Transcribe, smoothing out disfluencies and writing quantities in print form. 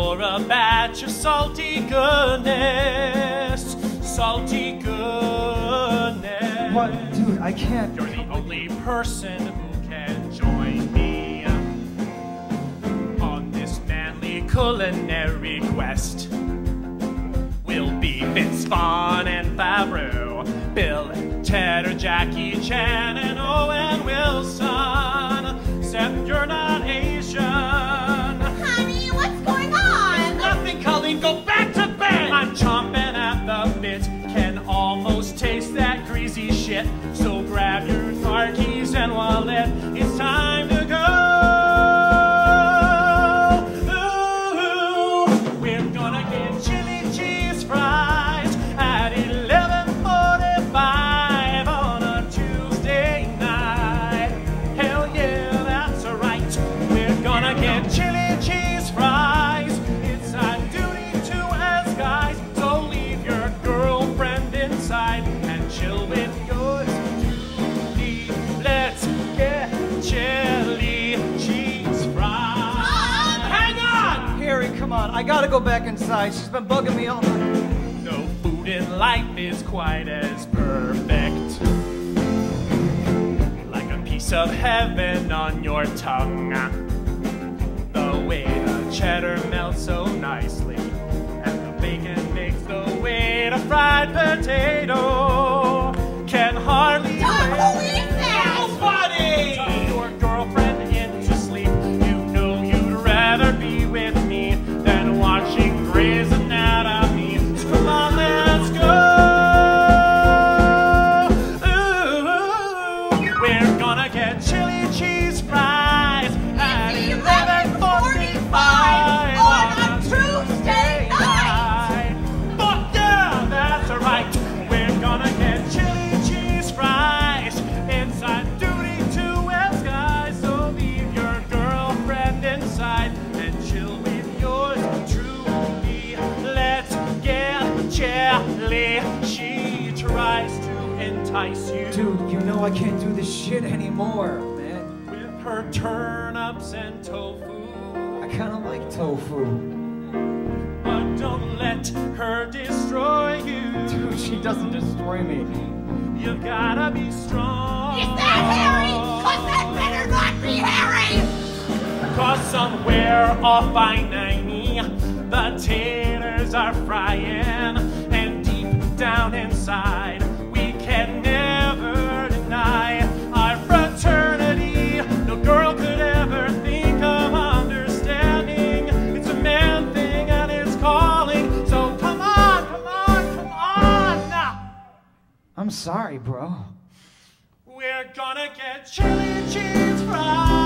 You're a batch of salty goodness. Salty goodness. What? Dude, I can't. You're the only person who can join me on this manly culinary quest. We'll be Vince Vaughn and Favreau, Bill, Ted, or Jackie Chan, and Owen Wilson. Except you're not Asian. Honey, what's going on? Nothing, Colleen, go back to bed! I'm chomping at the bit, can almost taste that greasy shit. So grab your car keys and wallet, it's time to go. Ooh, we're gonna get chili cheese fries at 11:45 on a Tuesday night. Hell yeah, that's right. We're gonna get chili cheese fries. It's our duty to as guys. So leave your girlfriend inside and chill with yours truly. Let's get chili cheese fries. Hang on! Harry, come on. I gotta go back inside. She's been bugging me all night. No food in life is quite as perfect. Like a piece of heaven on your tongue. The way the cheddar melts so nicely, and the bacon makes the way to fried potato. Can hardly Tom, wait. who is that? Nobody! Tuck your girlfriend into sleep. You know you'd rather be with me than watching Grey's Anatomy. So come on, let's go. Ooh, we're gonna get chili cheese fries at 11:45 on a Tuesday night. Fuck yeah, that's right. We're gonna get chili cheese fries. It's our duty to as guys. So leave your girlfriend inside and chill with yours truly. Let's get chili. She tries to entice you. Dude, you know I can't do this shit anymore, man. With her turnips and tofu. I kinda like tofu. But don't let her destroy you. Dude, she doesn't destroy me. You gotta be strong. Is that Harry? 'Cause that better not be Harry! 'Cause somewhere off I-90, the taters are frying, and deep down inside, we can never deny our fraternity. No girl could ever think of understanding. It's a man thing and it's calling. So come on, come on, come on now. I'm sorry, bro. We're gonna get chili cheese fries.